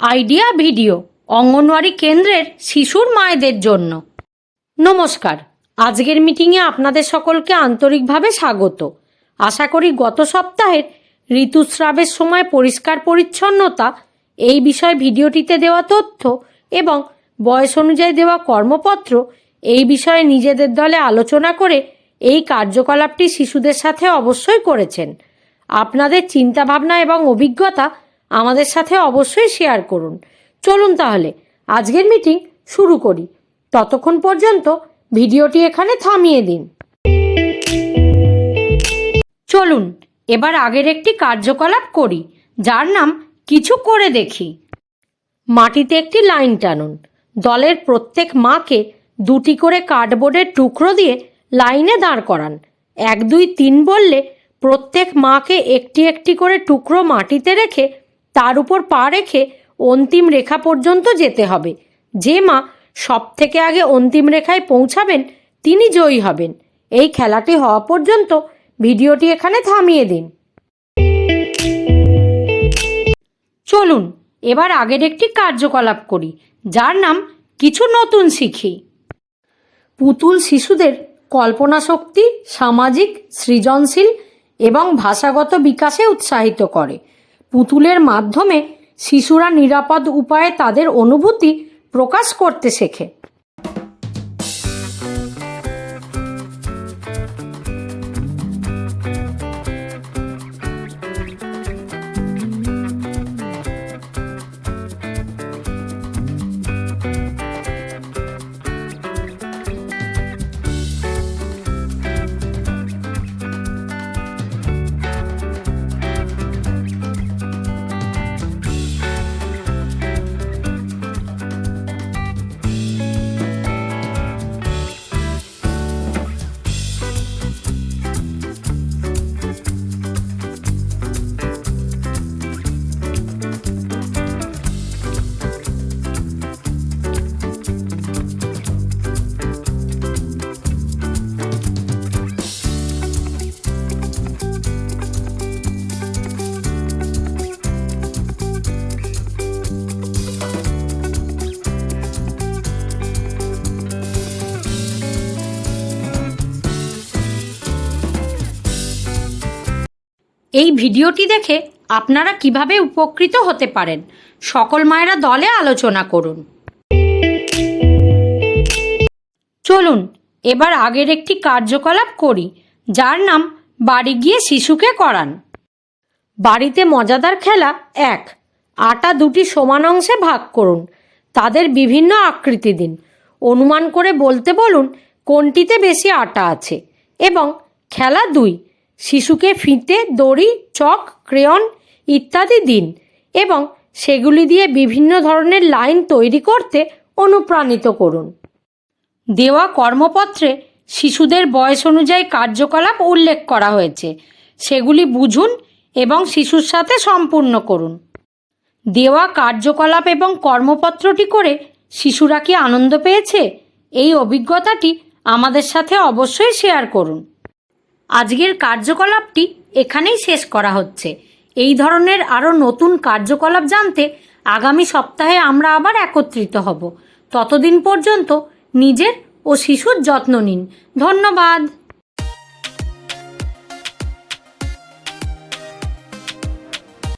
Idea video anganwadi কেন্দ্রের শিশুর মায়েদের জন্য। নমস্কার, আজকের মিটিংয়ে আপনাদের সকলকে আন্তরিকভাবে স্বাগত। আশা করি গত সপ্তাহের ঋতুস্রাবের সময় পরিষ্কার পরিচ্ছন্নতা এই বিষয়ে ভিডিওটিতে দেওয়া তথ্য এবং বয়স অনুযায়ী দেওয়া কর্মপত্র এই বিষয়ে নিজেদের দলে আলোচনা করে এই কার্যকলাপটি শিশুদের সাথে অবশ্যই করেছেন। আপনাদের চিন্তাভাবনা এবং অভিজ্ঞতা আমাদের সাথে অবশ্যই শেয়ার করুন। চলুন তাহলে আজকের মিটিং শুরু করি। ততক্ষণ পর্যন্ত ভিডিওটি এখানে থামিয়ে দিন। চলুন এবার আগের একটি কার্যকলাপ করি, যার নাম কিছু করে দেখি। মাটিতে একটি লাইন টানুন। দলের প্রত্যেক মাকে দুটি করে কার্ডবোর্ডের টুকরো দিয়ে লাইনে দাঁড় করান। 1, 2, 3 বললে প্রত্যেক মাকে একটি একটি করে টুকরো মাটিতে রেখে তার উপর পা রেখে অন্তিম রেখা পর্যন্ত যেতে হবে। যে মা সব থেকে আগে অন্তিম রেখায় পৌঁছাবেন তিনি জয়ী হবেন। এই খেলাটি হওয়া পর্যন্ত ভিডিওটি এখানে থামিয়ে দিন। চলুন এবার আগের একটি কার্যকলাপ করি, যার নাম কিছু নতুন শিখি। পুতুল শিশুদের কল্পনা শক্তি, সামাজিক, সৃজনশীল এবং ভাষাগত বিকাশে উৎসাহিত করে। পুতুলের মাধ্যমে শিশুরা নিরাপদ উপায়ে তাদের অনুভূতি প্রকাশ করতে শেখে। এই ভিডিওটি দেখে আপনারা কিভাবে উপকৃত হতে পারেন সকল মায়েরা দলে আলোচনা করুন। চলুন এবার আগের একটি কার্যকলাপ করি, যার নাম বাড়ি গিয়ে শিশুকে করান। বাড়িতে মজাদার খেলা 1, আটা দুটি সমান অংশে ভাগ করুন। তাদের বিভিন্ন আকৃতি দিন। অনুমান করে বলতে বলুন কোনটিতে বেশি আটা আছে। এবং খেলা 2, শিশুকে ফিতে, দড়ি, চক, ক্রেয়ন ইত্যাদি দিন এবং সেগুলি দিয়ে বিভিন্ন ধরনের লাইন তৈরি করতে অনুপ্রাণিত করুন। দেওয়া কর্মপত্রে শিশুদের বয়স অনুযায়ী কার্যকলাপ উল্লেখ করা হয়েছে, সেগুলি বুঝুন এবং শিশুর সাথে সম্পূর্ণ করুন। দেওয়া কার্যকলাপ এবং কর্মপত্রটি করে শিশুরা কি আনন্দ পেয়েছে? এই অভিজ্ঞতাটি আমাদের সাথে অবশ্যই শেয়ার করুন। আজকের কার্যকলাপটি এখানেই শেষ করা হচ্ছে। এই ধরনের আরও নতুন কার্যকলাপ জানতে আগামী সপ্তাহে আমরা আবার একত্রিত হব। ততদিন পর্যন্ত নিজের ও শিশুর যত্ন নিন। ধন্যবাদ।